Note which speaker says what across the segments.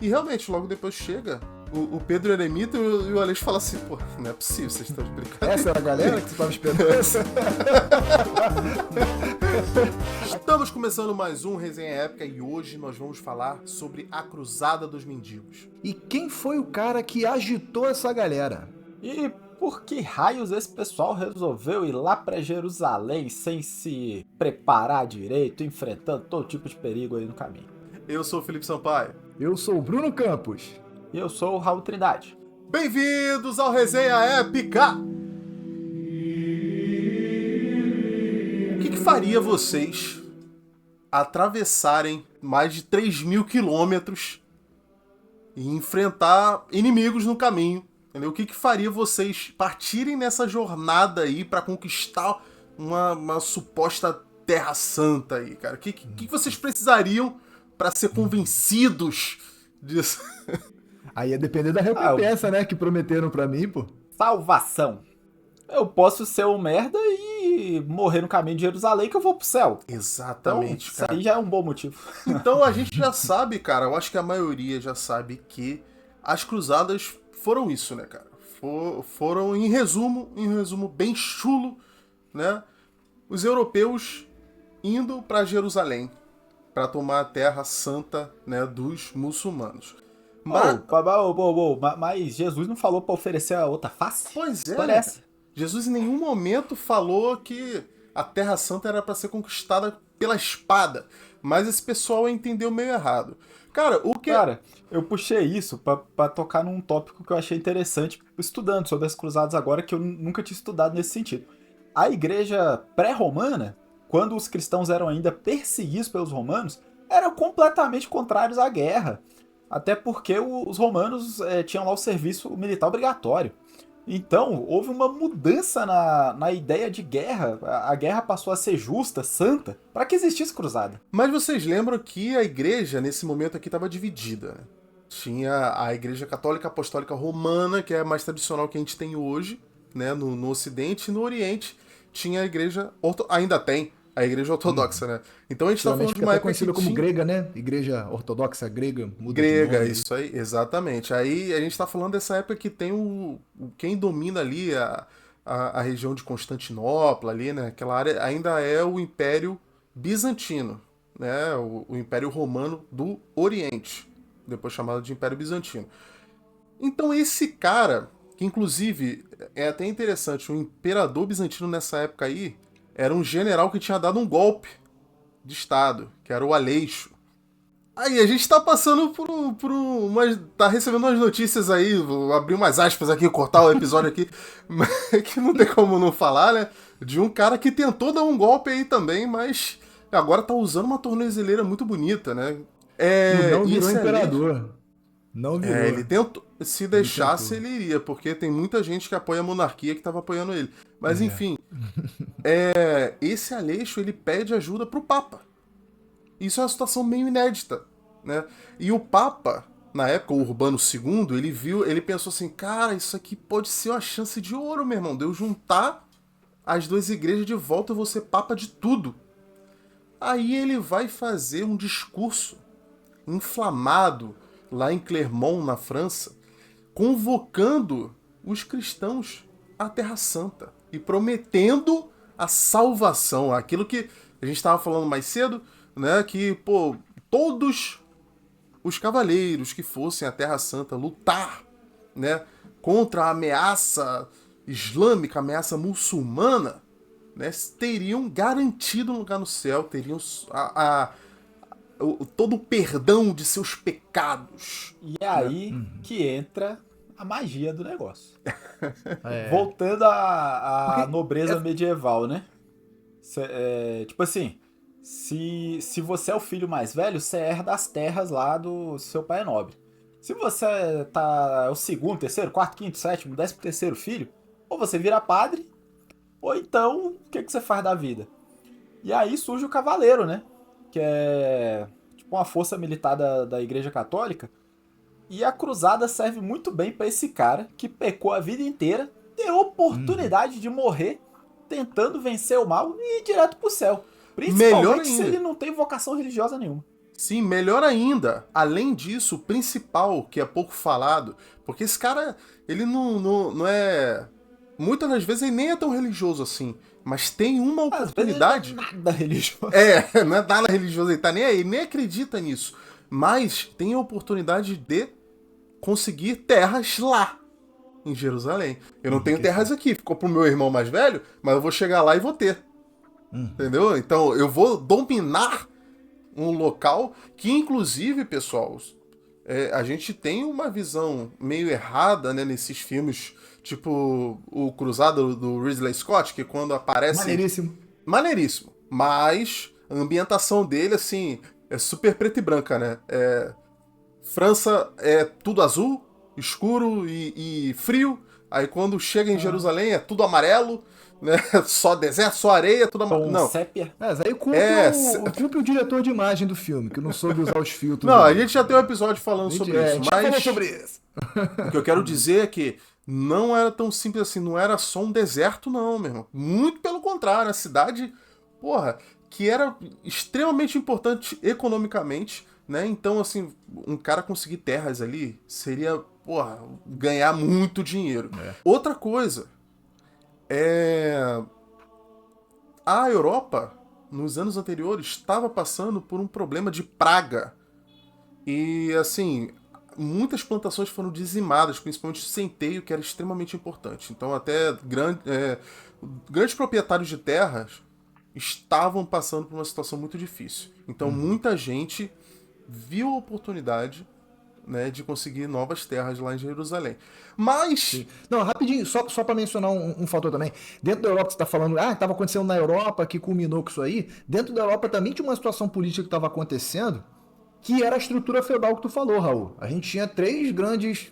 Speaker 1: E realmente, logo depois chega o Pedro Eremita e o Aleixo fala assim, pô, não é possível, vocês estão de brincadeira.
Speaker 2: Essa era a galera que você tava esperando?
Speaker 1: Estamos começando mais um Resenha Épica e hoje nós vamos falar sobre a Cruzada dos Mendigos.
Speaker 2: E quem foi o cara que agitou essa galera?
Speaker 3: E por que raios esse pessoal resolveu ir lá pra Jerusalém sem se preparar direito, enfrentando todo tipo de perigo aí no caminho?
Speaker 1: Eu sou o Felipe Sampaio.
Speaker 2: Eu sou o Bruno Campos.
Speaker 3: E eu sou o Raul Trindade.
Speaker 1: Bem-vindos ao Resenha Épica! O que faria vocês atravessarem mais de 3.000 quilômetros e enfrentar inimigos no caminho? Entendeu? O que faria vocês partirem nessa jornada aí pra conquistar uma suposta Terra Santa aí, cara? O que vocês precisariam pra ser convencidos disso?
Speaker 2: Aí ia depender da recompensa, né? Que prometeram pra mim, pô.
Speaker 3: Salvação. Eu posso ser um merda e morrer no caminho de Jerusalém que eu vou pro céu.
Speaker 1: Exatamente,
Speaker 3: então,
Speaker 1: cara.
Speaker 3: Isso aí já é um bom motivo.
Speaker 1: Então a gente já sabe, cara, eu acho que a maioria já sabe que as cruzadas foram isso, né, cara? Foram, em resumo bem chulo, né? Os europeus indo pra Jerusalém pra tomar a terra santa, né, dos muçulmanos.
Speaker 3: Mas Jesus não falou pra oferecer a outra face?
Speaker 1: Pois é,
Speaker 3: Parece.
Speaker 1: Jesus em nenhum momento falou que a Terra Santa era pra ser conquistada pela espada, mas esse pessoal entendeu meio errado. Cara,
Speaker 3: Cara, eu puxei isso pra tocar num tópico que eu achei interessante, estudando sobre as cruzadas agora, que eu nunca tinha estudado nesse sentido. A igreja pré-romana, quando os cristãos eram ainda perseguidos pelos romanos, eram completamente contrários à guerra. Até porque os romanos tinham lá o serviço militar obrigatório. Então, houve uma mudança na ideia de guerra. A guerra passou a ser justa, santa, para que existisse cruzada.
Speaker 1: Mas vocês lembram que a igreja, nesse momento aqui, estava dividida, né? Tinha a Igreja Católica Apostólica Romana, que é a mais tradicional que a gente tem hoje, né, no Ocidente, e no Oriente tinha a Igreja... Ainda tem a Igreja Ortodoxa, né? Então a gente tá falando de uma época
Speaker 2: conhecida
Speaker 1: que
Speaker 2: como
Speaker 1: tinha...
Speaker 2: grega, né? Igreja Ortodoxa grega. Muda de
Speaker 1: Grega,
Speaker 2: nome.
Speaker 1: isso aí, exatamente. Aí a gente tá falando dessa época que tem quem domina ali a região de Constantinopla ali, né? Aquela área ainda é o Império Bizantino, né? O Império Romano do Oriente, depois chamado de Império Bizantino. Então esse cara, que inclusive é até interessante, o Imperador Bizantino nessa época aí era um general que tinha dado um golpe de Estado, que era o Aleixo. Aí, a gente tá passando por umas... Tá recebendo umas notícias aí, vou abrir umas aspas aqui, cortar o episódio aqui, mas que não tem como não falar, né? De um cara que tentou dar um golpe aí também, mas agora tá usando uma tornozeleira muito bonita, né?
Speaker 2: E não virou
Speaker 1: esse
Speaker 2: imperador. Não virou.
Speaker 1: ele tentou. Se deixasse, ele iria, porque tem muita gente que apoia a monarquia que tava apoiando ele. Mas enfim, esse Aleixo, ele pede ajuda pro Papa. Isso é uma situação meio inédita, né? E o Papa, na época, o Urbano II, ele pensou assim, cara, isso aqui pode ser uma chance de ouro, meu irmão, de eu juntar as duas igrejas de volta e vou ser Papa de tudo. Aí ele vai fazer um discurso inflamado lá em Clermont, na França, convocando os cristãos à Terra Santa e prometendo a salvação, aquilo que a gente estava falando mais cedo, né, que, pô, todos os cavaleiros que fossem à Terra Santa lutar, né, contra a ameaça islâmica, a ameaça muçulmana, né, teriam garantido um lugar no céu, teriam todo o perdão de seus pecados.
Speaker 3: E é aí que entra a magia do negócio.
Speaker 2: É.
Speaker 3: Voltando à
Speaker 2: Porque
Speaker 3: nobreza medieval, né? Tipo assim, se você é o filho mais velho, você herda as terras lá do seu pai nobre. Se você é o segundo, terceiro, quarto, quinto, sétimo, 13º filho, ou você vira padre, ou então, o que você faz da vida? E aí surge o cavaleiro, né? Que é tipo uma força militar da Igreja Católica. E a cruzada serve muito bem pra esse cara que pecou a vida inteira, ter oportunidade de morrer tentando vencer o mal e ir direto pro céu.
Speaker 1: Melhor
Speaker 3: Principalmente se
Speaker 1: ainda.
Speaker 3: ele não tem vocação religiosa nenhuma.
Speaker 1: Sim, melhor ainda. Além disso, o principal, que é pouco falado, porque esse cara, ele não é... Muitas das vezes ele nem é tão religioso assim, mas tem uma
Speaker 3: Às vezes ele não é
Speaker 1: oportunidade...
Speaker 3: nada religioso.
Speaker 1: Não é nada religioso, ele tá nem aí, ele nem acredita nisso. Mas tem a oportunidade de conseguir terras lá, em Jerusalém. Eu não tenho terras aqui, ficou pro meu irmão mais velho, mas eu vou chegar lá e vou ter. Entendeu? Então eu vou dominar um local que, inclusive, pessoal, a gente tem uma visão meio errada, né, nesses filmes, tipo o Cruzado do Ridley Scott, que quando aparece...
Speaker 2: Maneiríssimo.
Speaker 1: Maneiríssimo. Mas a ambientação dele, assim, é super preta e branca, né? França é tudo azul, escuro e frio. Aí quando chega em Jerusalém é tudo amarelo, né? Só deserto, só areia, tudo amarelo.
Speaker 3: Com
Speaker 1: Não.
Speaker 3: sépia.
Speaker 2: Mas aí culpe o diretor de imagem do filme, que não soube usar os filtros.
Speaker 1: Não, a
Speaker 2: ali.
Speaker 1: gente já tem um episódio falando sobre
Speaker 2: A
Speaker 1: isso,
Speaker 2: gente já falou
Speaker 1: mas
Speaker 2: sobre isso.
Speaker 1: o que eu quero dizer é que não era tão simples assim, não era só um deserto, não, meu irmão. Muito pelo contrário, a cidade, porra, que era extremamente importante economicamente, né? Então, assim, um cara conseguir terras ali seria, porra, ganhar muito dinheiro. Outra coisa, a Europa, nos anos anteriores, estava passando por um problema de praga. E, assim, muitas plantações foram dizimadas, principalmente o centeio, que era extremamente importante. Então, até grandes proprietários de terras estavam passando por uma situação muito difícil. Então, muita gente viu a oportunidade, né, de conseguir novas terras lá em Jerusalém. Mas...
Speaker 2: Não, rapidinho, só para mencionar um fator também. Dentro da Europa, você está falando, estava acontecendo na Europa, que culminou com isso aí. Dentro da Europa também tinha uma situação política que estava acontecendo, que era a estrutura feudal que tu falou, Raul. A gente tinha três grandes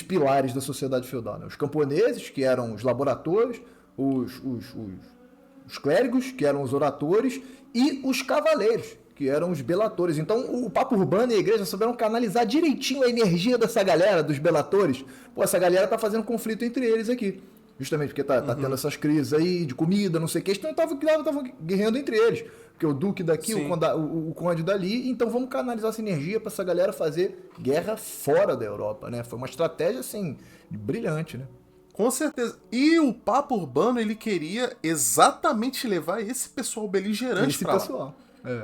Speaker 2: pilares da sociedade feudal, né? Os camponeses, que eram os laboratores, os clérigos, que eram os oratores, e os cavaleiros, que eram os belatores. Então, o Papo Urbano e a igreja souberam canalizar direitinho a energia dessa galera, dos belatores. Pô, essa galera tá fazendo conflito entre eles aqui. Justamente porque tá tendo essas crises aí de comida, não sei o que. Então, estavam guerreando entre eles. Porque o duque daqui, o conde dali. Então, vamos canalizar essa energia para essa galera fazer guerra fora da Europa, né? Foi uma estratégia, assim, brilhante, né?
Speaker 1: Com certeza. E o Papo Urbano, ele queria exatamente levar esse pessoal beligerante pra lá.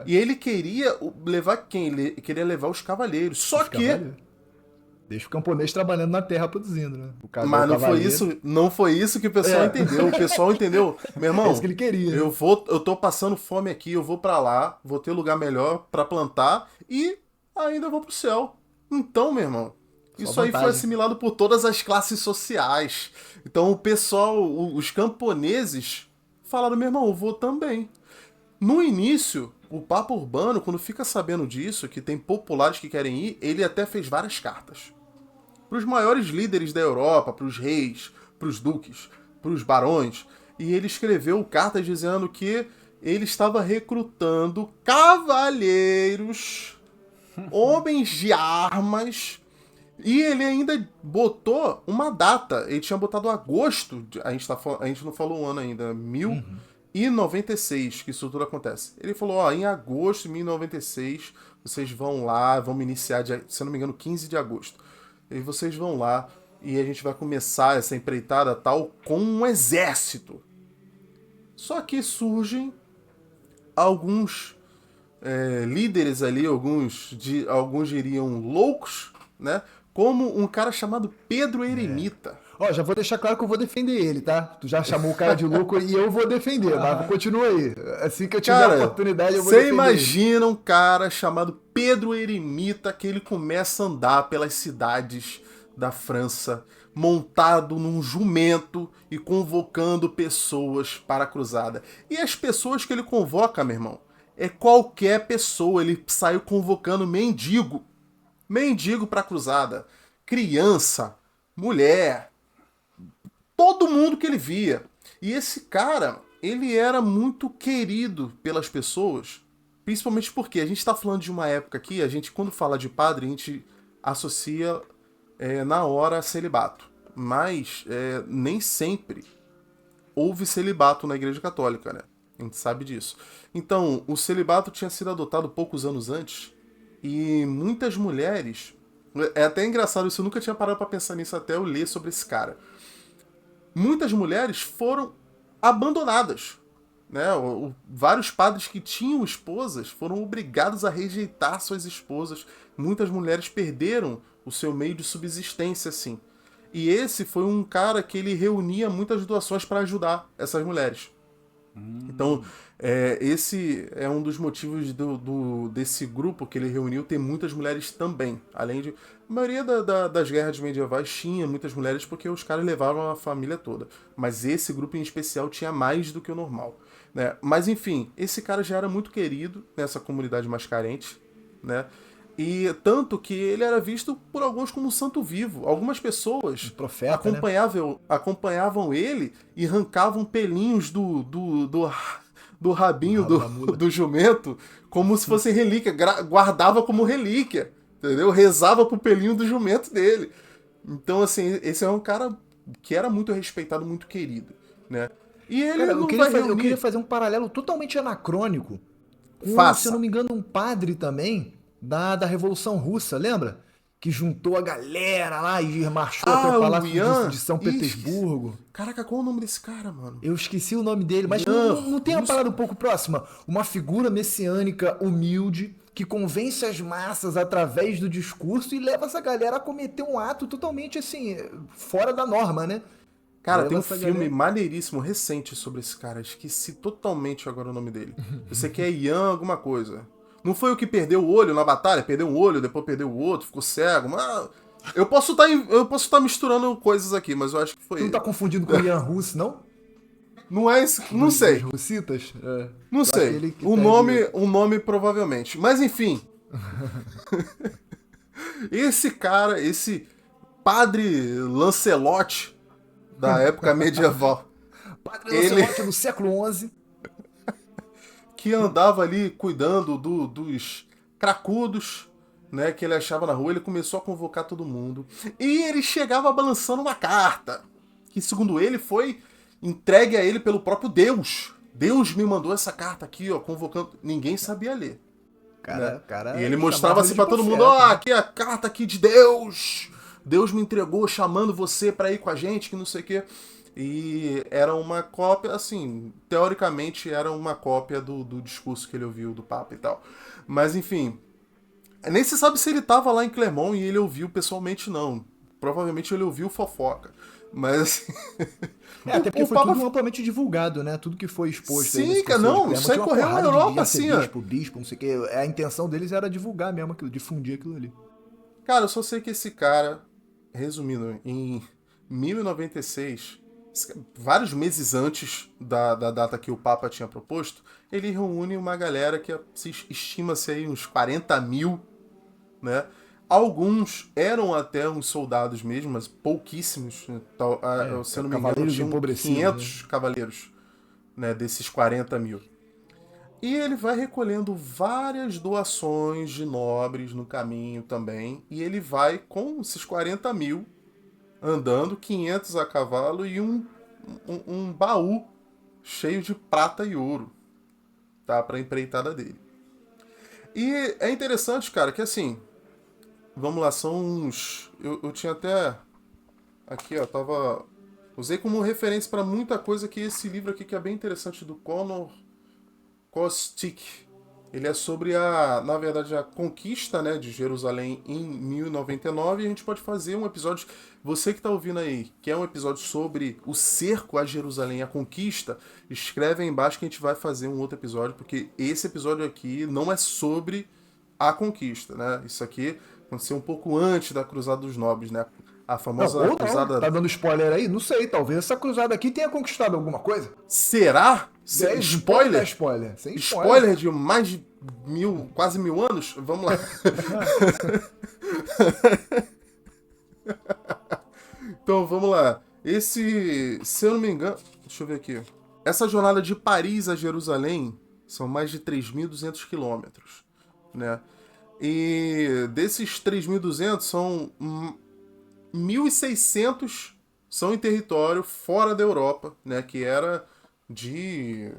Speaker 1: E ele queria levar quem? Ele queria levar os cavaleiros. Só que...
Speaker 2: Deixa o camponês trabalhando na terra produzindo, né?
Speaker 1: Mas não foi isso que o pessoal entendeu. O pessoal entendeu. Meu irmão,
Speaker 2: é isso que ele queria.
Speaker 1: Eu tô passando fome aqui, eu vou pra lá, vou ter lugar melhor pra plantar e ainda vou pro céu. Então, meu irmão, isso aí foi assimilado por todas as classes sociais. Então o pessoal, os camponeses, falaram, meu irmão, eu vou também. No início, o Papa Urbano, quando fica sabendo disso, que tem populares que querem ir, ele até fez várias cartas. Para os maiores líderes da Europa, para os reis, para os duques, para os barões. E ele escreveu cartas dizendo que ele estava recrutando cavalheiros, homens de armas. E ele ainda botou uma data. Ele tinha botado agosto. A gente não falou um ano ainda. 1096 que isso tudo acontece. Ele falou, em agosto de 1096, vocês vão lá, vamos iniciar, se eu não me engano, 15 de agosto. E vocês vão lá e a gente vai começar essa empreitada tal com um exército. Só que surgem alguns líderes ali, alguns diriam loucos, né? Como um cara chamado Pedro Eremita.
Speaker 2: Já vou deixar claro que eu vou defender ele, tá? Tu já chamou o cara de louco e eu vou defender, mas continua aí. Assim que eu tiver a oportunidade, eu vou defender.
Speaker 1: Você imagina um cara chamado Pedro Eremita que ele começa a andar pelas cidades da França, montado num jumento e convocando pessoas para a cruzada. E as pessoas que ele convoca, meu irmão, é qualquer pessoa. Ele saiu convocando mendigo para a cruzada, criança, mulher, todo mundo que ele via. E esse cara, ele era muito querido pelas pessoas, principalmente porque a gente está falando de uma época aqui, a gente quando fala de padre, a gente associa na hora celibato. Mas nem sempre houve celibato na Igreja Católica, né? A gente sabe disso. Então, o celibato tinha sido adotado poucos anos antes e muitas mulheres... É até engraçado isso, eu nunca tinha parado pra pensar nisso até eu ler sobre esse cara. Muitas mulheres foram abandonadas, né? Vários padres que tinham esposas foram obrigados a rejeitar suas esposas. Muitas mulheres perderam o seu meio de subsistência, assim. E esse foi um cara que ele reunia muitas doações para ajudar essas mulheres. Então, esse é um dos motivos desse grupo que ele reuniu ter muitas mulheres também. Além de... A maioria das guerras medievais tinha muitas mulheres porque os caras levavam a família toda. Mas esse grupo em especial tinha mais do que o normal, né? Mas enfim, esse cara já era muito querido nessa comunidade mais carente, né? E tanto que ele era visto por alguns como um santo vivo. Algumas pessoas
Speaker 2: Profeta,
Speaker 1: acompanhavam ele e arrancavam pelinhos do rabinho
Speaker 2: rabo da mula.
Speaker 1: do jumento como se fosse relíquia. Guardava como relíquia, entendeu? Rezava pro pelinho do jumento dele. Então, assim, esse é um cara que era muito respeitado, muito querido, né? E ele
Speaker 2: Cara,
Speaker 1: não vai
Speaker 2: eu
Speaker 1: reunir...
Speaker 2: queria fazer um paralelo totalmente anacrônico com,
Speaker 1: Faça.
Speaker 2: se eu não me engano, um padre também da Revolução Russa, lembra? Que juntou a galera lá e marchou até o
Speaker 1: o
Speaker 2: Palácio
Speaker 1: Ian.
Speaker 2: de São Petersburgo.
Speaker 1: Caraca, qual é o nome desse cara, mano?
Speaker 2: Eu esqueci o nome dele, mas
Speaker 1: Ian
Speaker 2: não tem uma
Speaker 1: Russo.
Speaker 2: parada um pouco próxima? Uma figura messiânica humilde que convence as massas através do discurso e leva essa galera a cometer um ato totalmente, assim, fora da norma, né?
Speaker 1: Cara,
Speaker 2: Leva
Speaker 1: tem um
Speaker 2: essa
Speaker 1: filme
Speaker 2: galera-
Speaker 1: maneiríssimo, recente, sobre esse cara. Esqueci totalmente agora o nome dele. Eu sei que é Ian alguma coisa. Não foi o que perdeu o olho na batalha? Perdeu um olho, depois perdeu o outro, ficou cego. Mas eu posso estar misturando coisas aqui, mas eu acho que foi
Speaker 2: Tu não
Speaker 1: ele.
Speaker 2: tá confundindo com o Ian Russo, não?
Speaker 1: Não é esse... Não sei.
Speaker 2: Dos russitas? É.
Speaker 1: Não sei.
Speaker 2: Aquele que
Speaker 1: O nome provavelmente. Mas enfim. Esse cara, esse padre Lancelote da época medieval,
Speaker 2: Padre
Speaker 1: ele
Speaker 2: Lancelotti do século XI.
Speaker 1: que andava ali cuidando dos cracudos, né, que ele achava na rua, ele começou a convocar todo mundo. E ele chegava balançando uma carta, que segundo ele foi entregue a ele pelo próprio Deus. Deus me mandou essa carta aqui, ó, convocando. Ninguém sabia ler.
Speaker 2: Cara,
Speaker 1: E ele
Speaker 2: chamava
Speaker 1: mostrava
Speaker 2: ele
Speaker 1: assim
Speaker 2: de
Speaker 1: pra todo mundo,
Speaker 2: profeta,
Speaker 1: ó,
Speaker 2: né?
Speaker 1: aqui é a carta aqui de Deus. Deus me entregou chamando você pra ir com a gente, que não sei o quê. E era uma cópia, assim, teoricamente era uma cópia do discurso que ele ouviu do Papa e tal. Mas enfim, nem se sabe se ele tava lá em Clermont e ele ouviu pessoalmente, não. Provavelmente ele ouviu fofoca. Mas assim...
Speaker 2: Até porque
Speaker 1: o
Speaker 2: foi
Speaker 1: Papa...
Speaker 2: tudo amplamente divulgado, né? Tudo que foi exposto aí
Speaker 1: Sim,
Speaker 2: nesse
Speaker 1: cara,
Speaker 2: Conselho de
Speaker 1: não,
Speaker 2: Clermont
Speaker 1: isso aí
Speaker 2: tinha uma
Speaker 1: correu na
Speaker 2: porrada de
Speaker 1: Europa, assim, ó.
Speaker 2: bispo, não sei o quê. A intenção deles era divulgar mesmo aquilo, difundir aquilo ali.
Speaker 1: Cara, eu só sei que esse cara, resumindo, em 1096, vários meses antes da data que o Papa tinha proposto, ele reúne uma galera que estima-se aí uns 40 mil, né? Alguns eram até uns soldados mesmo, mas pouquíssimos. Né? Se eu não me engano,
Speaker 2: cavaleiros
Speaker 1: tinham
Speaker 2: empobrecidos,
Speaker 1: 500 cavaleiros, né, desses 40 mil. E ele vai recolhendo várias doações de nobres no caminho também. E ele vai com esses 40 mil, andando, 500 a cavalo e um baú cheio de prata e ouro, tá? Pra empreitada dele. E é interessante, cara, que assim... Vamos lá, são uns... Eu tinha até... Aqui, ó, tava... Usei como referência pra muita coisa que esse livro aqui, que é bem interessante, do Conor Kostick. Ele é sobre na verdade, a conquista, né, de Jerusalém em 1099, e a gente pode fazer um episódio, você que está ouvindo aí, que é um episódio sobre o cerco a Jerusalém, a conquista, escreve aí embaixo que a gente vai fazer um outro episódio, porque esse episódio aqui não é sobre a conquista, né? Isso aqui aconteceu um pouco antes da Cruzada dos Nobres, né? A
Speaker 2: Não,
Speaker 1: famosa
Speaker 2: ou não,
Speaker 1: cruzada...
Speaker 2: tá dando spoiler aí? Não sei, talvez essa cruzada aqui tenha conquistado alguma coisa.
Speaker 1: Será?
Speaker 2: Não pode dar
Speaker 1: Spoiler?
Speaker 2: spoiler. Sem
Speaker 1: Spoiler de mais de quase 1000 anos? Vamos lá. Então, vamos lá. Se eu não me engano... Deixa eu ver aqui. Essa jornada de Paris a Jerusalém são mais de 3.200 quilômetros, né? E desses 3.200 são 1.600 são em território fora da Europa, né? Que era de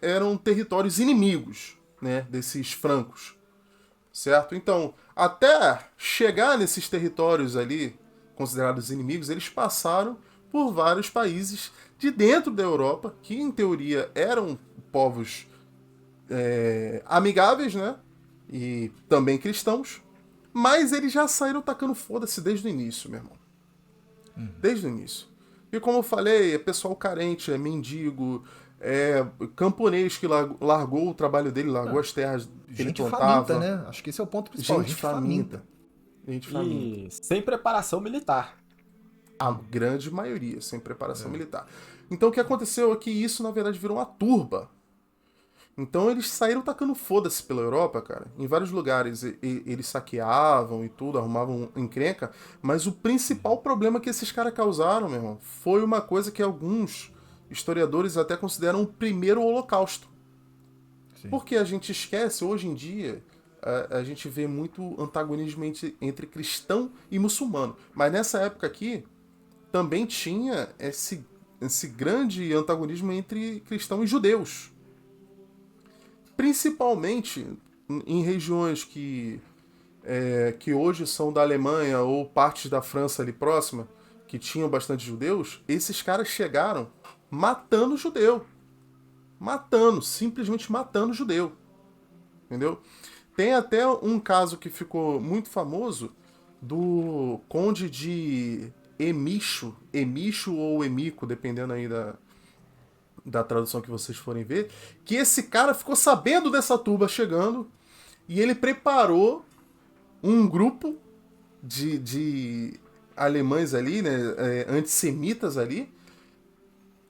Speaker 1: eram territórios inimigos, né, desses francos, certo? Então, até chegar nesses territórios ali, considerados inimigos, eles passaram por vários países de dentro da Europa, que em teoria eram povos amigáveis, né? E também cristãos, mas eles já saíram tacando foda-se desde o início, meu irmão. Desde o início. E como eu falei, é pessoal carente, é mendigo, é camponês que largou o trabalho dele, largou as terras que ele
Speaker 2: Gente
Speaker 1: plantava.
Speaker 2: faminta, né? Acho que esse é o ponto principal.
Speaker 1: Gente faminta. Gente faminta.
Speaker 3: E sem preparação militar.
Speaker 1: A grande maioria, sem preparação militar. Então o que aconteceu é que isso, na verdade, virou uma turba. Então eles saíram tacando foda-se pela Europa, cara. Em vários lugares eles saqueavam e tudo, arrumavam encrenca. Mas o principal problema que esses caras causaram, meu irmão, foi uma coisa que alguns historiadores até consideram o primeiro holocausto.
Speaker 2: Sim.
Speaker 1: Porque a gente esquece, hoje em dia, a gente vê muito antagonismo entre cristão e muçulmano. Mas nessa época aqui, também tinha esse grande antagonismo entre cristão e judeus. Principalmente em regiões que hoje são da Alemanha ou partes da França ali próxima, que tinham bastante judeus, esses caras chegaram matando judeu. Simplesmente matando judeu. Entendeu? Tem até um caso que ficou muito famoso do conde de Emicho ou Emico, dependendo aí da tradução que vocês forem ver, que esse cara ficou sabendo dessa turba chegando e ele preparou um grupo de alemães ali, né, antissemitas ali,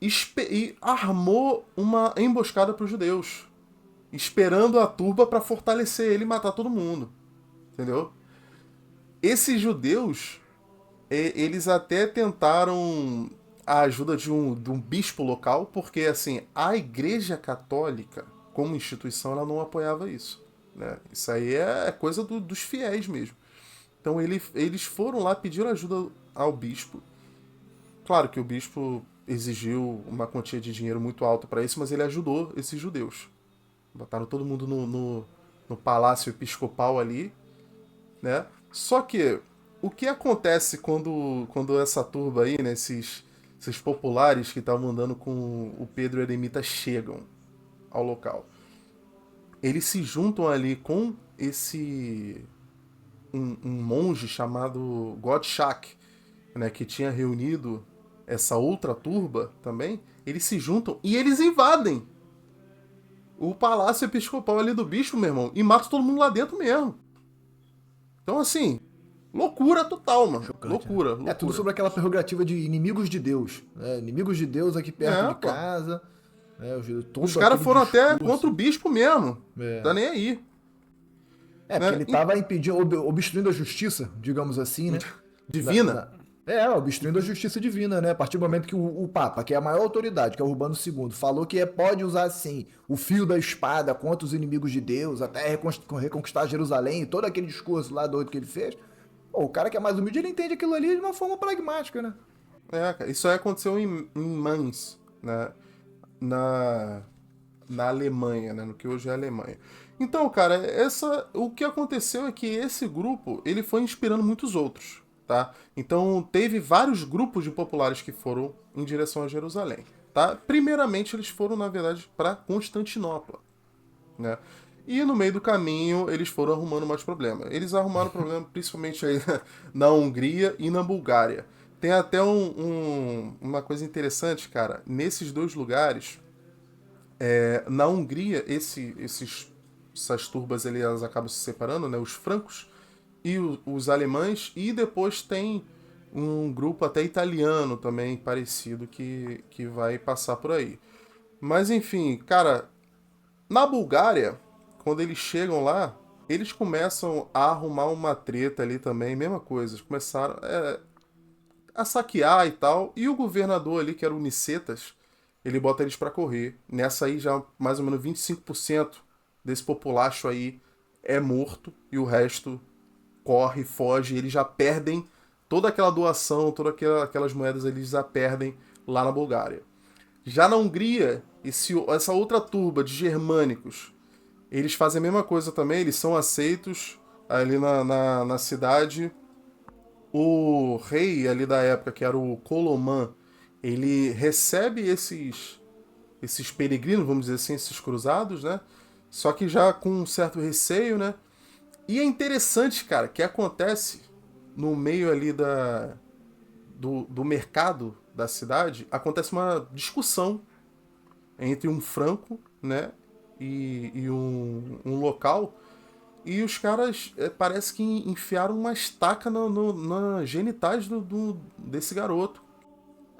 Speaker 1: e armou uma emboscada para os judeus, esperando a turba para fortalecer ele e matar todo mundo, entendeu? Esses judeus, eles até tentaram a ajuda de um bispo local, porque assim, a Igreja Católica, como instituição, ela não apoiava isso, né? Isso aí é coisa dos fiéis mesmo. Então eles foram lá, pediram ajuda ao bispo. Claro que o bispo exigiu uma quantia de dinheiro muito alta para isso, mas ele ajudou esses judeus. Botaram todo mundo no palácio episcopal ali, né? Só que o que acontece quando essa turba aí, né, esses populares que estavam andando com o Pedro Eremita chegam ao local? Eles se juntam ali com um monge chamado Gottschalk, né, que tinha reunido essa outra turba também. Eles se juntam e eles invadem o palácio episcopal ali do bispo, meu irmão, e matam todo mundo lá dentro mesmo. Então, assim, loucura total, mano.
Speaker 2: Chocante,
Speaker 1: Loucura,
Speaker 2: né?
Speaker 1: loucura.
Speaker 2: É tudo sobre aquela prerrogativa de inimigos de Deus. Né? Inimigos de Deus aqui perto de
Speaker 1: pô.
Speaker 2: casa. Né?
Speaker 1: Os caras foram até
Speaker 2: discurso.
Speaker 1: contra o bispo mesmo.
Speaker 2: É.
Speaker 1: Tá nem aí.
Speaker 2: Porque ele tava impedindo, obstruindo a justiça, digamos assim, né?
Speaker 1: Divina.
Speaker 2: Obstruindo a justiça divina, né? A partir do momento que o Papa, que é a maior autoridade, que é o Urbano II, falou que pode usar, sim, o fio da espada contra os inimigos de Deus, até reconquistar Jerusalém, e todo aquele discurso lá doido que ele fez, o cara que é mais humilde, ele entende aquilo ali de uma forma pragmática, né?
Speaker 1: Cara, isso aí aconteceu em Mainz, né? Na Alemanha, né? No que hoje é a Alemanha. Então, cara, o que aconteceu é que esse grupo, ele foi inspirando muitos outros, tá? Então, teve vários grupos de populares que foram em direção a Jerusalém, tá? Primeiramente, eles foram, na verdade, para Constantinopla, né? E no meio do caminho, eles foram arrumando mais problemas. Eles arrumaram problema principalmente aí na Hungria e na Bulgária. Tem até uma coisa interessante, cara. Nesses dois lugares, na Hungria, essas turbas ali, elas acabam se separando, né? Os francos e os alemães, e depois tem um grupo até italiano também parecido que vai passar por aí. Mas enfim, cara, na Bulgária, quando eles chegam lá, eles começam a arrumar uma treta ali também, mesma coisa. Eles começaram a saquear e tal, e o governador ali, que era o Nicetas, ele bota eles pra correr. Nessa aí já mais ou menos 25% desse populacho aí é morto, e o resto corre, foge, e eles já perdem toda aquela doação, todas aquelas moedas eles já perdem lá na Bulgária. Já na Hungria, essa outra turba de germânicos, eles fazem a mesma coisa também, eles são aceitos ali na cidade. O rei ali da época, que era o Koloman, ele recebe esses peregrinos, vamos dizer assim, esses cruzados, né? Só que já com um certo receio, né? E é interessante, cara, que acontece no meio ali do mercado da cidade, acontece uma discussão entre um franco, né? E um local. E os caras parece que enfiaram uma estaca na genitais desse garoto.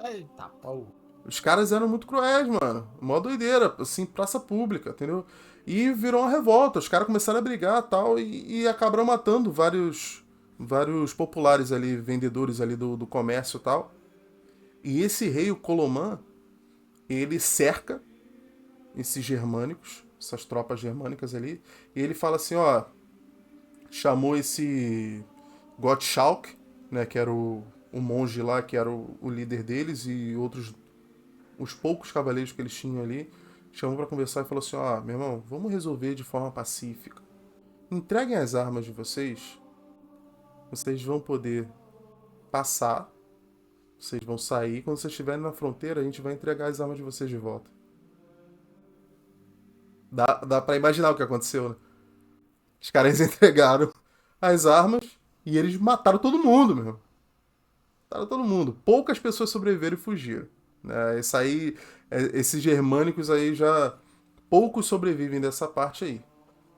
Speaker 3: Eita, pô.
Speaker 1: Os caras eram muito cruéis, mano. Mó doideira, assim, praça pública, entendeu? E virou uma revolta. Os caras começaram a brigar tal, e acabaram matando vários populares ali, vendedores ali do comércio e tal. E esse rei, o Koloman, ele cerca esses germânicos, essas tropas germânicas ali, e ele fala assim, ó, chamou esse Gottschalk, né, que era o monge lá, que era o líder deles, e os poucos cavaleiros que eles tinham ali, chamou para conversar e falou assim, ó, meu irmão, vamos resolver de forma pacífica. Entreguem as armas de vocês, vocês vão poder passar, vocês vão sair, quando vocês estiverem na fronteira, a gente vai entregar as armas de vocês de volta. Dá pra imaginar o que aconteceu, né? Os caras entregaram as armas e eles mataram todo mundo, meu. Mataram todo mundo. Poucas pessoas sobreviveram e fugiram. Né? Esses germânicos aí já... Poucos sobrevivem dessa parte aí.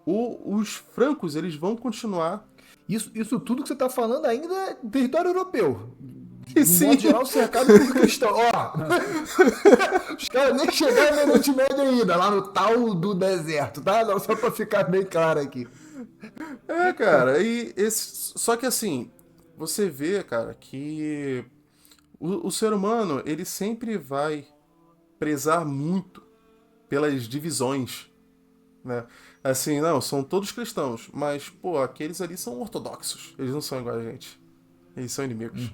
Speaker 1: Os francos, eles vão continuar...
Speaker 2: Isso tudo que você tá falando ainda é território europeu.
Speaker 1: E
Speaker 2: De um modo
Speaker 1: sim,
Speaker 2: geral, cercado por cristão. Ó, os caras nem chegaram no Oriente Médio ainda, lá no tal do deserto, tá? Não, só pra ficar bem claro aqui.
Speaker 1: cara. Só que assim, você vê, cara, que o ser humano, ele sempre vai prezar muito pelas divisões, né? Assim, não, são todos cristãos, mas, pô, aqueles ali são ortodoxos. Eles não são igual a gente. Eles são inimigos.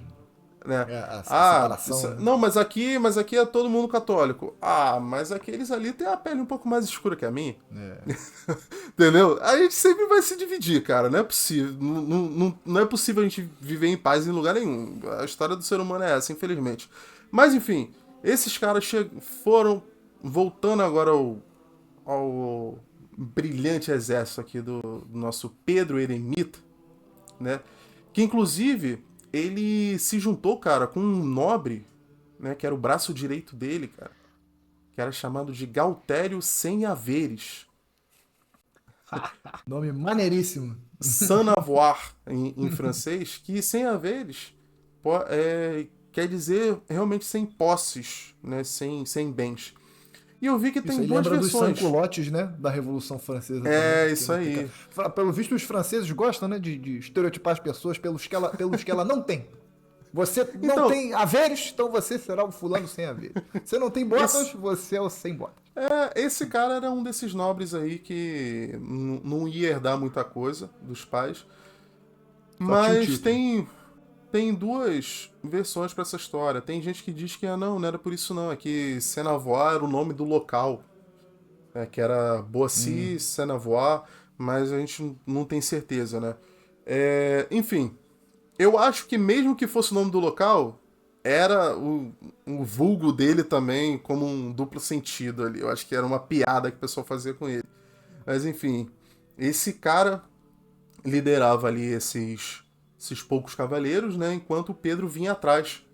Speaker 1: Né?
Speaker 2: É, a separação, né?
Speaker 1: Não, mas aqui é todo mundo católico. Ah, mas aqueles ali têm a pele um pouco mais escura que a minha.
Speaker 2: É.
Speaker 1: Entendeu? A gente sempre vai se dividir, cara. Não é possível. Não é possível a gente viver em paz em lugar nenhum. A história do ser humano é essa, infelizmente. Mas, enfim, esses caras foram voltando agora ao brilhante exército aqui do nosso Pedro Eremita, né? Que, inclusive, ele se juntou, cara, com um nobre, né? Que era o braço direito dele, cara. Que era chamado de Galtério Sem Haveres.
Speaker 2: Nome maneiríssimo.
Speaker 1: Sans avoir em francês, que sem haveres quer dizer realmente sem posses, né? Sem bens. E eu vi que
Speaker 2: Isso
Speaker 1: tem
Speaker 2: aí
Speaker 1: duas
Speaker 2: lembra dos
Speaker 1: versões.
Speaker 2: sans-culottes, né? Da Revolução Francesa.
Speaker 1: É,
Speaker 2: também,
Speaker 1: isso aí.
Speaker 2: Pelo visto, os franceses gostam, né? De estereotipar as pessoas pelos que ela não tem. Você não
Speaker 1: Então,
Speaker 2: tem haveres, então você será o fulano sem haveres. Você não tem botas, você é o sem botas.
Speaker 1: esse cara era um desses nobres aí que não ia herdar muita coisa dos pais.
Speaker 2: Só tinha o
Speaker 1: Mas
Speaker 2: título.
Speaker 1: tem duas versões pra essa história. Tem gente que diz que não era por isso não. É que Senavois era o nome do local. Que era Boissy, Senavois, mas a gente não tem certeza, né? Enfim, eu acho que mesmo que fosse o nome do local, era o vulgo dele também como um duplo sentido ali. Eu acho que era uma piada que o pessoal fazia com ele. Mas enfim, esse cara liderava ali esses poucos cavaleiros, né? Enquanto o Pedro vinha atrás,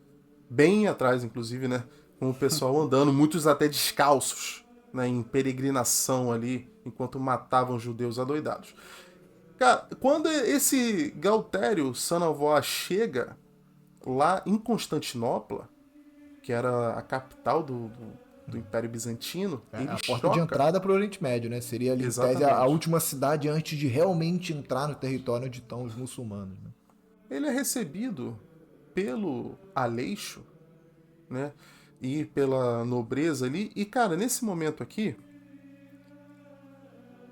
Speaker 1: bem atrás, inclusive, né? Com o pessoal andando, muitos até descalços, né? Em peregrinação ali, enquanto matavam judeus adoidados. Cara, quando esse Galtério Sanavoa chega lá em Constantinopla, que era a capital do Império Bizantino, ele
Speaker 2: A porta de
Speaker 1: choca.
Speaker 2: entrada para o Oriente Médio, né? Seria ali, em tese, a
Speaker 1: Exatamente.
Speaker 2: última cidade antes de realmente entrar no território onde estão os muçulmanos, né?
Speaker 1: Ele é recebido pelo Aleixo, né? E pela nobreza ali. E, cara, nesse momento aqui,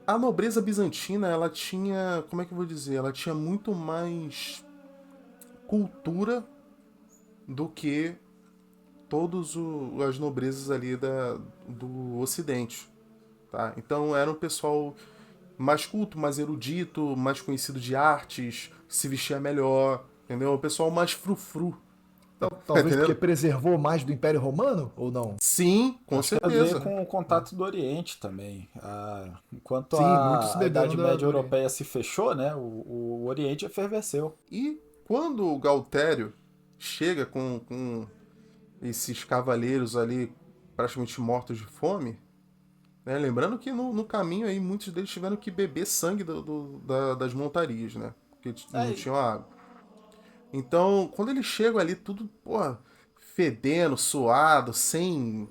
Speaker 1: a nobreza bizantina, ela tinha, como é que eu vou dizer? Ela tinha muito mais cultura do que todas as nobrezas ali do Ocidente. Tá? Então era um pessoal mais culto, mais erudito, mais conhecido de artes, se vestia melhor, entendeu? O pessoal mais frufru.
Speaker 2: Talvez
Speaker 1: Entendeu?
Speaker 2: porque preservou mais do Império Romano, ou não?
Speaker 1: Sim, com
Speaker 3: Acho que tem a ver
Speaker 1: certeza.
Speaker 3: com o contato do Oriente também. Enquanto
Speaker 2: Sim, muito se
Speaker 3: a
Speaker 2: bebeu
Speaker 3: Idade Média Europeia se fechou, né? O Oriente efervesceu.
Speaker 1: E quando o Galtério chega com esses cavaleiros ali praticamente mortos de fome, né? Lembrando que no caminho aí muitos deles tiveram que beber sangue das montarias, né? Porque não
Speaker 3: É,
Speaker 1: tinham água. Então, quando eles chegam ali, tudo, porra, fedendo, suado, sem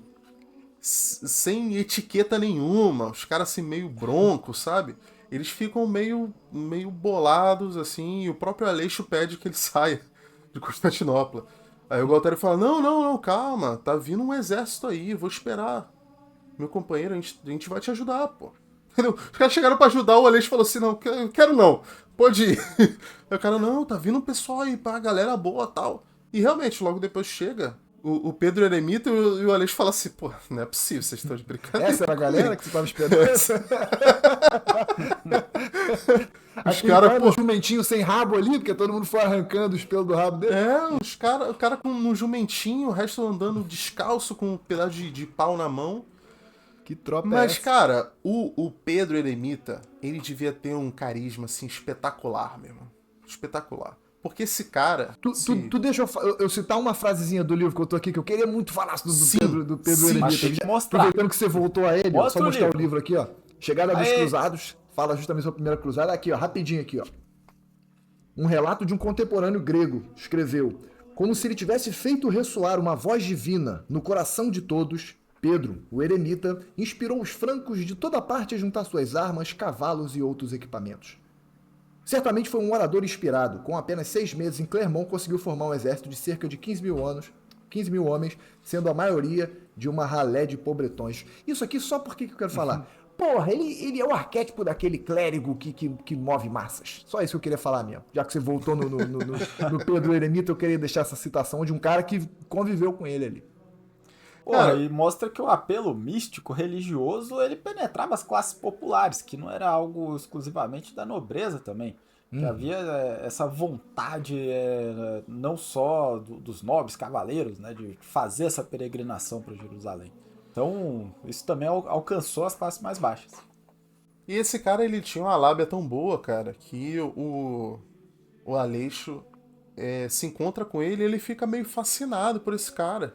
Speaker 1: etiqueta nenhuma, os caras assim meio broncos, sabe? Eles ficam meio bolados, assim, e o próprio Aleixo pede que ele saia de Constantinopla. Aí o Galtério fala, não, calma, tá vindo um exército aí, vou esperar. Meu companheiro, a gente vai te ajudar, pô. Entendeu? Os caras chegaram pra ajudar, o Aleixo falou assim, não, quero não, pode ir. Aí o cara, não, tá vindo um pessoal aí, pá, galera boa tal. E realmente, logo depois chega o Pedro Eremita e o Aleixo fala assim, pô, não é possível, vocês estão de brincadeira
Speaker 2: Essa era a galera
Speaker 1: comigo.
Speaker 2: que você tava esperando?
Speaker 1: Os
Speaker 2: Aquele
Speaker 1: caras,
Speaker 2: cara
Speaker 1: pô,
Speaker 2: no jumentinho sem rabo ali, porque todo mundo foi arrancando os pelos do rabo dele.
Speaker 1: o cara com um jumentinho, o resto andando descalço com um pedaço de pau na mão.
Speaker 2: Que tropa é
Speaker 1: Mas,
Speaker 2: essa?
Speaker 1: cara, o Pedro Eremita, ele devia ter um carisma, assim, espetacular, meu irmão. Espetacular. Porque esse cara...
Speaker 2: Tu deixa eu citar uma frasezinha do livro que eu tô aqui, que eu queria muito falar
Speaker 1: Sim,
Speaker 2: do Pedro
Speaker 1: sim.
Speaker 3: mas
Speaker 2: Eremita.
Speaker 3: tem que mostrar.
Speaker 2: Aproveitando que você voltou a ele, ó, só
Speaker 3: Mostra o
Speaker 2: mostrar
Speaker 3: livro.
Speaker 2: o livro aqui, ó. Chegada dos
Speaker 3: Aê.
Speaker 2: Cruzados, fala justamente sobre a primeira cruzada. Aqui, ó, rapidinho aqui, ó. Um relato de um contemporâneo grego escreveu: como se ele tivesse feito ressoar uma voz divina no coração de todos, Pedro, o eremita, inspirou os francos de toda parte a juntar suas armas, cavalos e outros equipamentos. Certamente foi um orador inspirado. Com apenas 6 meses em Clermont, conseguiu formar um exército de cerca de 15 mil homens, sendo a maioria de uma ralé de pobretões. Isso aqui só porque que eu quero falar. Porra, ele é o arquétipo daquele clérigo que move massas. Só isso que eu queria falar mesmo. Já que você voltou no Pedro Eremita, eu queria deixar essa citação de um cara que conviveu com ele ali.
Speaker 3: Porra,
Speaker 1: Cara,
Speaker 3: e mostra que o apelo místico, religioso, ele penetrava as classes populares, que não era algo exclusivamente da nobreza também. Que havia essa vontade, não só dos nobres cavaleiros, né, de fazer essa peregrinação para Jerusalém. Então, isso também alcançou as classes mais baixas.
Speaker 1: e esse cara, ele tinha uma lábia tão boa, cara, que o Aleixo se encontra com ele e ele fica meio fascinado por esse cara,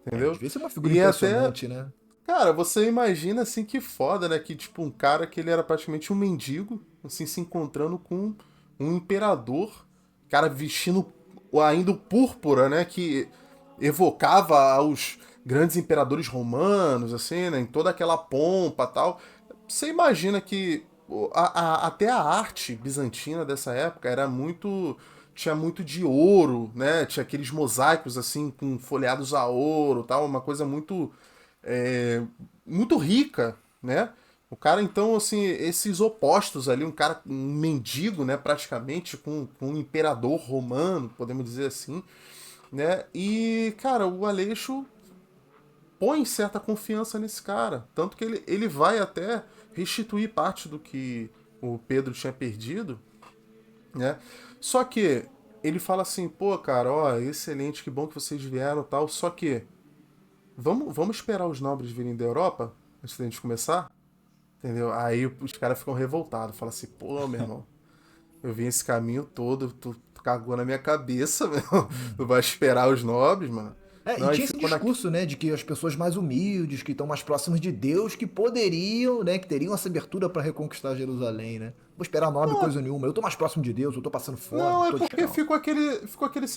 Speaker 1: entendeu?
Speaker 2: Devia ser uma figura
Speaker 1: E
Speaker 2: impressionante, né?
Speaker 1: cara, você imagina, assim, que foda, né? Que, tipo, um cara que ele era praticamente um mendigo, assim, se encontrando com um imperador, cara vestindo ainda o púrpura, né? Que evocava aos grandes imperadores romanos, assim, né? Em toda aquela pompa e tal. Você imagina que até a arte bizantina dessa época era muito... Tinha muito de ouro, né? Tinha aqueles mosaicos, assim, com folheados a ouro tal. Uma coisa muito rica, né? O cara, então, assim, esses opostos ali, um cara, um mendigo, né, praticamente, com um imperador romano, podemos dizer assim, né? E, cara, o Aleixo põe certa confiança nesse cara. Tanto que ele vai até restituir parte do que o Pedro tinha perdido, né? Só que ele fala assim, pô, cara, ó, excelente, que bom que vocês vieram e tal, só que vamos esperar os nobres virem da Europa antes da gente começar? Entendeu? Aí os caras ficam revoltados. Falam assim, pô, meu irmão, eu vim esse caminho todo, tu cagou na minha cabeça, meu. Tu vai esperar os nobres, mano.
Speaker 2: E
Speaker 1: Não, aí
Speaker 2: tinha esse
Speaker 1: ficou na...
Speaker 2: discurso, né, de que as pessoas mais humildes, que estão mais próximas de Deus, que poderiam, né, que teriam essa abertura para reconquistar Jerusalém, né? Vou esperar nobre coisa nenhuma. Eu tô mais próximo de Deus, eu tô passando fome,
Speaker 1: Não, é
Speaker 2: tô
Speaker 1: porque
Speaker 2: descalço.
Speaker 1: ficou aquele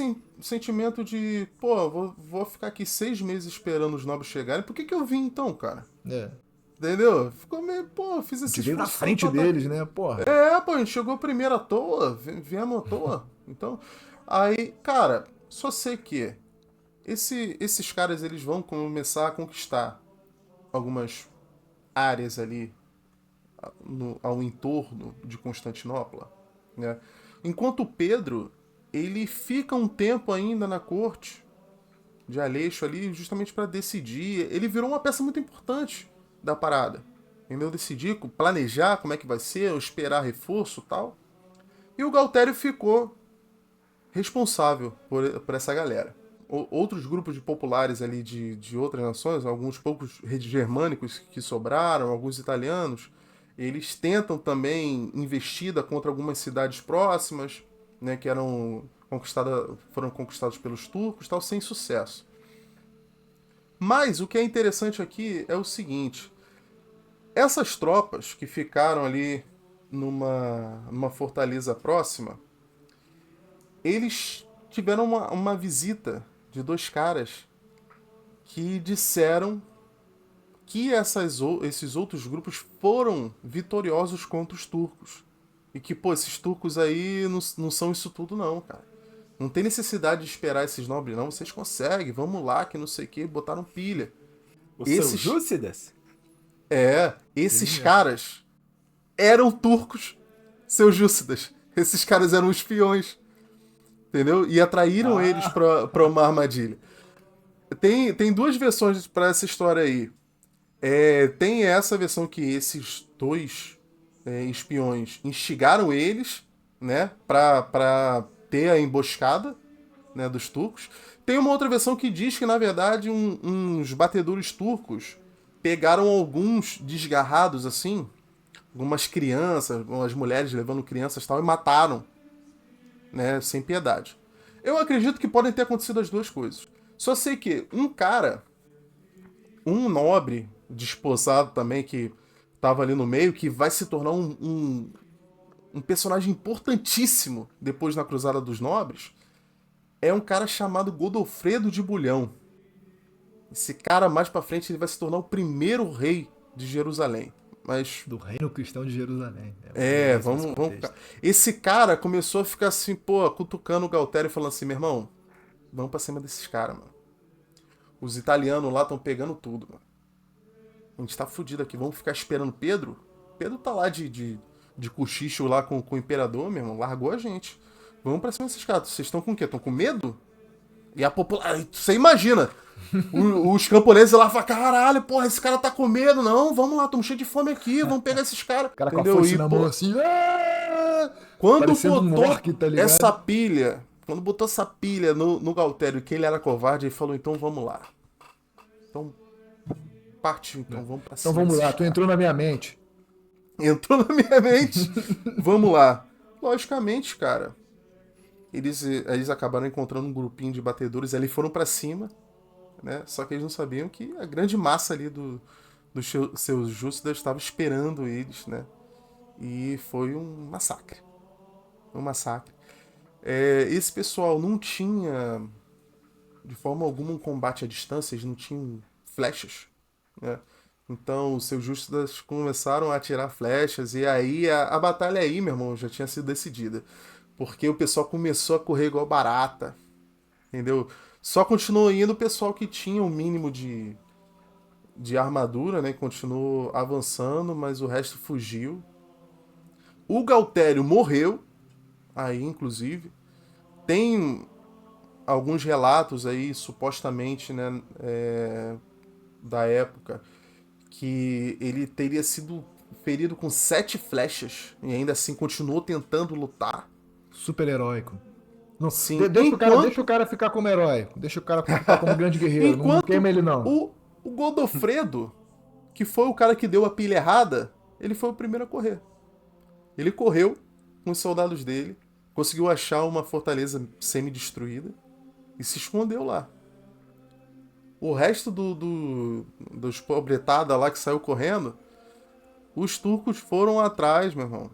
Speaker 1: sentimento de, pô, vou ficar aqui 6 meses esperando os nobres chegarem. Por que eu vim então, cara?
Speaker 2: É.
Speaker 1: Entendeu? Ficou meio, pô, fiz
Speaker 2: A
Speaker 1: esse
Speaker 2: gente veio na
Speaker 1: esforço
Speaker 2: frente
Speaker 1: todo pra
Speaker 2: deles, né? Porra.
Speaker 1: Pô, a gente chegou primeiro à toa, viemos à toa. Então, aí, cara, só sei que esses caras, eles vão começar a conquistar algumas áreas ali ao entorno de Constantinopla, né? Enquanto Pedro, ele fica um tempo ainda na corte, de Aleixo ali justamente para decidir. Ele virou uma peça muito importante da parada. Entendeu? Decidir, planejar como é que vai ser, esperar reforço e tal. E o Galtério ficou responsável por essa galera. Outros grupos de populares ali de outras nações, alguns poucos germânicos que sobraram, alguns italianos, eles tentam também investida contra algumas cidades próximas, né, que foram conquistadas pelos turcos, tal, sem sucesso. Mas o que é interessante aqui é o seguinte: essas tropas que ficaram ali numa fortaleza próxima, eles tiveram uma visita de 2 caras que disseram que esses outros grupos foram vitoriosos contra os turcos. E que, pô, esses turcos aí não são isso tudo não, cara. Não tem necessidade de esperar esses nobres não, vocês conseguem, vamos lá, que não sei o que, botaram pilha.
Speaker 3: Esses Seljúcidas?
Speaker 1: Esses caras eram turcos seljúcidas. Esses caras eram espiões. Entendeu? E atraíram eles pra uma armadilha. Tem 2 versões pra essa história aí. Tem essa versão que esses 2 espiões instigaram eles, né, pra ter a emboscada, né, dos turcos. Tem uma outra versão que diz que, na verdade, uns batedores turcos pegaram alguns desgarrados, assim, algumas crianças, algumas mulheres levando crianças e tal, e mataram, né, sem piedade. Eu acredito que podem ter acontecido as 2 coisas. Só sei que um nobre desposado também, que estava ali no meio, que vai se tornar um personagem importantíssimo depois na Cruzada dos Nobres, é um cara chamado Godofredo de Bulhão. Esse cara, mais pra frente, ele vai se tornar o primeiro rei de Jerusalém. Mas...
Speaker 2: do reino cristão de Jerusalém.
Speaker 1: Vamos. Esse cara começou a ficar assim, pô, cutucando o Galtério e falando assim: meu irmão, vamos pra cima desses caras, mano. Os italianos lá estão pegando tudo, mano. A gente tá fudido aqui, vamos ficar esperando Pedro? Pedro tá lá de cochicho lá com o imperador, meu irmão, largou a gente. Vamos pra cima desses caras. Vocês estão com o quê? Estão com medo? E a população... Você imagina... Os camponeses lá falam: caralho, porra, esse cara tá com medo. Não, vamos lá, estamos cheios de fome aqui, vamos pegar esses caras.
Speaker 2: O cara com a foice na mão assim...
Speaker 1: Quando botou
Speaker 2: tá
Speaker 1: essa pilha... Quando botou essa pilha no Galtério, que ele era covarde, ele falou: então vamos lá. Então, partiu, então vamos pra cima.
Speaker 2: Então vamos lá, tu entrou na minha mente.
Speaker 1: Entrou na minha mente. Vamos lá. Logicamente, cara, eles acabaram encontrando um grupinho de batedores ali, foram pra cima, né? Só que eles não sabiam que a grande massa ali dos seus justos estava esperando eles, né? E foi um massacre. Um massacre. Esse pessoal não tinha, de forma alguma, um combate à distância, eles não tinham flechas, né? Então, os seus justos começaram a atirar flechas, e aí a batalha aí, meu irmão, já tinha sido decidida. Porque o pessoal começou a correr igual barata, entendeu? Só continuou indo o pessoal que tinha o mínimo de armadura, né? Continuou avançando, mas o resto fugiu. O Galtério morreu, aí inclusive. Tem alguns relatos aí, supostamente, né, da época, que ele teria sido ferido com 7 flechas e ainda assim continuou tentando lutar.
Speaker 2: Super heróico. Não,
Speaker 1: Sim.
Speaker 2: Deixa o cara ficar como herói. Deixa o cara ficar como grande guerreiro. Não queima ele, não.
Speaker 1: O Godofredo, que foi o cara que deu a pilha errada, ele foi o primeiro a correr. Ele correu com os soldados dele, conseguiu achar uma fortaleza semi-destruída e se escondeu lá. O resto dos pobretada lá que saiu correndo, os turcos foram atrás, meu irmão.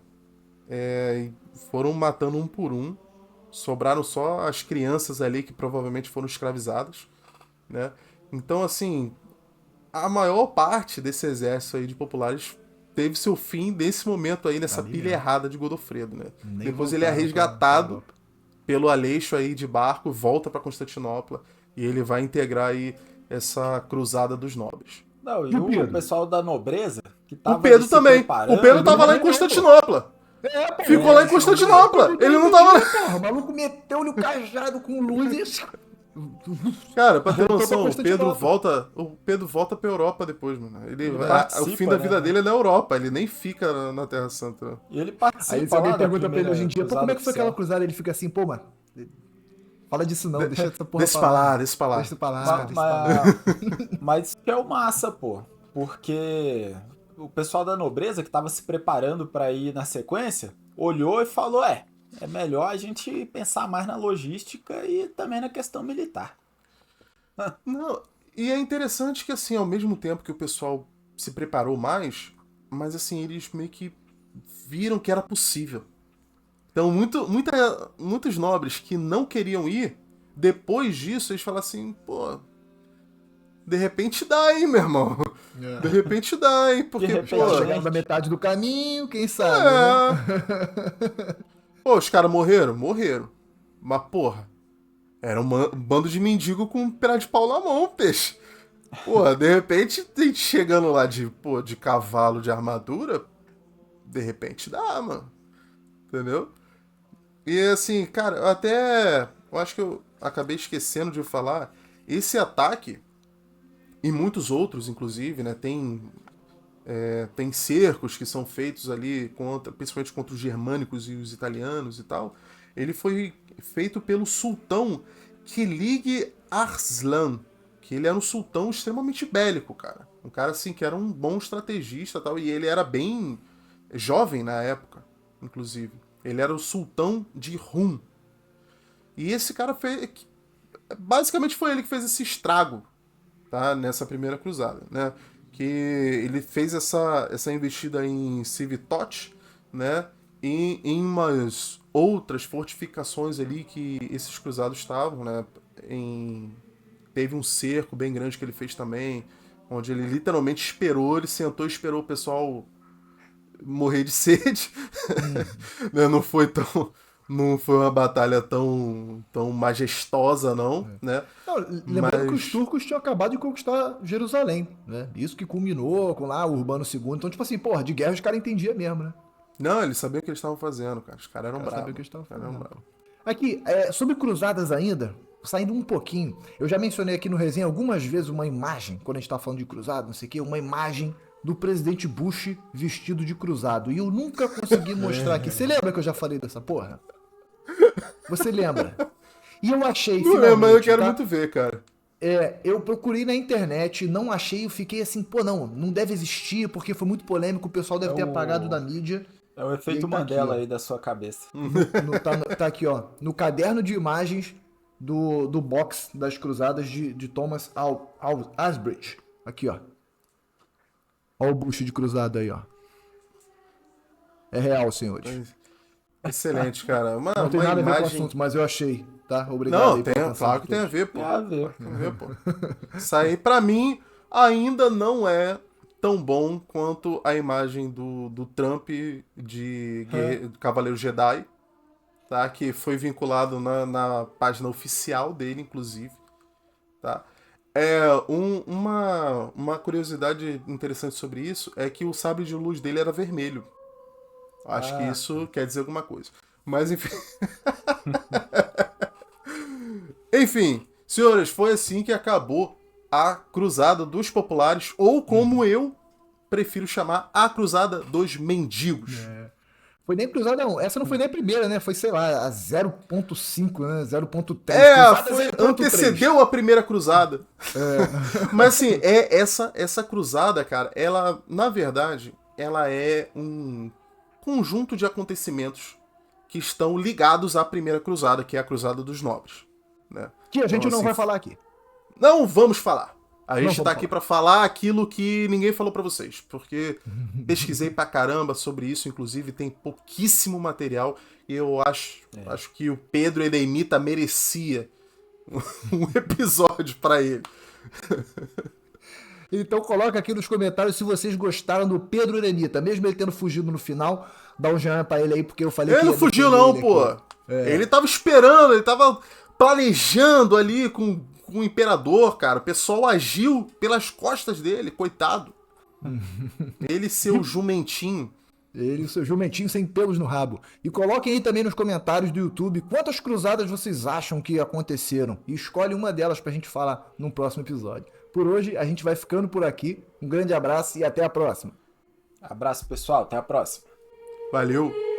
Speaker 1: E foram matando um por um. Sobraram só as crianças ali que provavelmente foram escravizadas, né? Então, assim, a maior parte desse exército aí de populares teve seu fim nesse momento aí, nessa pilha errada de Godofredo, né? Depois ele é resgatado pelo Aleixo aí de barco, volta para Constantinopla e ele vai integrar aí essa cruzada dos nobres.
Speaker 3: Não, e o pessoal da nobreza que tava
Speaker 1: o Pedro também. O Pedro tava lá em Constantinopla. Ficou lá em Constantinopla. Ele não tava lá.
Speaker 2: Porra, o maluco meteu-lhe o cajado com luz e...
Speaker 1: Cara, pra ter
Speaker 2: Voltou
Speaker 1: noção,
Speaker 2: pra
Speaker 1: o Pedro volta pra Europa depois, mano. O
Speaker 3: participa,
Speaker 1: fim da
Speaker 3: né?
Speaker 1: vida dele é na Europa, ele nem fica na Terra Santa.
Speaker 3: E ele participa
Speaker 2: Aí se alguém
Speaker 3: lá da
Speaker 2: pergunta pra ele
Speaker 3: primeira
Speaker 2: hoje em dia, pô,
Speaker 3: cruzada
Speaker 2: como é que foi aquela
Speaker 3: oficial.
Speaker 2: cruzada? Ele fica assim, pô, mano, fala disso não, deixa essa porra
Speaker 1: Deixa pra lá, deixa pra lá.
Speaker 2: Deixa pra lá,
Speaker 3: Ma-
Speaker 2: deixa pra lá.
Speaker 3: Mas isso que é o massa, pô. Porque o pessoal da nobreza que tava se preparando pra ir na sequência, olhou e falou, é melhor a gente pensar mais na logística e também na questão militar.
Speaker 1: Não, e é interessante que, assim, ao mesmo tempo que o pessoal se preparou mais, mas, assim, eles meio que viram que era possível. Então, muitos nobres que não queriam ir, depois disso, eles falam assim, pô, de repente dá, hein, meu irmão? De repente dá, hein? Porque,
Speaker 3: repente,
Speaker 1: pô...
Speaker 2: Chegaram na metade do caminho, quem sabe, né?
Speaker 1: Pô, os caras morreram? Morreram. Mas, porra, era um bando de mendigo com um pedaço de pau na mão, peixe. Porra, de repente, tem gente chegando lá de cavalo, de armadura, de repente dá, mano. Entendeu? E assim, cara, eu acho que eu acabei esquecendo de falar, esse ataque, e muitos outros, inclusive, né, tem cercos que são feitos ali, principalmente contra os germânicos e os italianos e tal. Ele foi feito pelo sultão Kilig Arslan, que ele era um sultão extremamente bélico, cara. Um cara, assim, que era um bom estrategista e tal, e ele era bem jovem na época, inclusive. Ele era o sultão de Rum. E esse cara fez... Basicamente foi ele que fez esse estrago, tá? Nessa primeira cruzada, né? Que ele fez essa investida em Civitote, né? E em umas outras fortificações ali que esses cruzados estavam, né? Teve um cerco bem grande que ele fez também, onde ele literalmente ele sentou e esperou o pessoal morrer de sede. Né? Não foi uma batalha tão majestosa, não, né?
Speaker 2: Não, lembrando que
Speaker 1: Mas...
Speaker 2: os turcos tinham acabado de conquistar Jerusalém, né? Isso que culminou com lá o Urbano II. Então, tipo assim, porra, de guerra os caras entendiam mesmo, né?
Speaker 1: Não, eles sabiam o que eles estavam fazendo, cara. Os caras eram bravos.
Speaker 2: Sabiam o que eles estavam fazendo.
Speaker 1: Bravos.
Speaker 2: Aqui, sobre cruzadas ainda, saindo um pouquinho, eu já mencionei aqui no resenha algumas vezes uma imagem, quando a gente tá falando de cruzado, não sei o quê, uma imagem do presidente Bush vestido de cruzado. E eu nunca consegui mostrar aqui. Você lembra que eu já falei dessa porra? Você lembra? E eu achei,
Speaker 1: Não lembro, mas eu quero
Speaker 2: tá?
Speaker 1: muito ver, cara.
Speaker 2: Eu procurei na internet, não achei, eu fiquei assim, pô, não deve existir, porque foi muito polêmico, o pessoal deve ter apagado da mídia.
Speaker 3: É o efeito
Speaker 2: tá
Speaker 3: Mandela
Speaker 2: aqui,
Speaker 3: aí da sua cabeça.
Speaker 2: Tá aqui, ó, no caderno de imagens do box das cruzadas de Thomas Asbridge. Aqui, ó. Ó o bucho de cruzada aí, ó. É real, senhores.
Speaker 1: Excelente, cara.
Speaker 2: Não tem
Speaker 1: uma
Speaker 2: nada a ver com o
Speaker 1: imagem...
Speaker 2: assunto, mas eu achei, tá? Obrigado
Speaker 1: Não,
Speaker 2: aí pela atenção
Speaker 1: claro
Speaker 2: de
Speaker 1: que tem a
Speaker 2: todos.
Speaker 1: ver, pô.
Speaker 3: Tem a ver.
Speaker 1: Tem a ver, pô. Isso aí, pra mim, ainda não é tão bom quanto a imagem do Trump de Cavaleiro Jedi, tá? Que foi vinculado na página oficial dele, inclusive, tá? Uma curiosidade interessante sobre isso é que o sabre de luz dele era vermelho. Acho que isso quer dizer alguma coisa. Mas, enfim... Enfim, senhores, foi assim que acabou a Cruzada dos Populares, ou como eu prefiro chamar, a Cruzada dos Mendigos.
Speaker 2: Foi nem cruzada, não. Essa não foi nem a primeira, né? Foi, sei lá, a 0.5, né? 0.3.
Speaker 1: Antecedeu a primeira cruzada. Mas assim, essa cruzada, cara, ela, na verdade, ela é um conjunto de acontecimentos que estão ligados à primeira cruzada, que é a Cruzada dos Nobres. Né?
Speaker 2: Que a gente
Speaker 1: Então,
Speaker 2: não vai falar aqui.
Speaker 1: Não vamos falar. A
Speaker 2: Não
Speaker 1: gente tá aqui pra falar aquilo que ninguém falou pra vocês, porque pesquisei pra caramba sobre isso, inclusive tem pouquíssimo material, e eu acho que o Pedro Eremita merecia um episódio pra ele.
Speaker 2: Então coloca aqui nos comentários se vocês gostaram do Pedro Eremita, mesmo ele tendo fugido no final, dá um joinha pra ele aí, porque eu falei
Speaker 1: Ele
Speaker 2: que
Speaker 1: não
Speaker 2: ia
Speaker 1: fugiu
Speaker 2: defender
Speaker 1: não,
Speaker 2: ele
Speaker 1: pô.
Speaker 2: aqui.
Speaker 1: Ele tava esperando, ele tava planejando ali com o imperador, cara. O pessoal agiu pelas costas dele, coitado. Ele, seu jumentinho.
Speaker 2: Ele e o seu jumentinho sem pelos no rabo. E coloquem aí também nos comentários do YouTube quantas cruzadas vocês acham que aconteceram. E escolhe uma delas pra gente falar num próximo episódio. Por hoje, a gente vai ficando por aqui. Um grande abraço e até a próxima.
Speaker 3: Abraço, pessoal. Até a próxima.
Speaker 1: Valeu!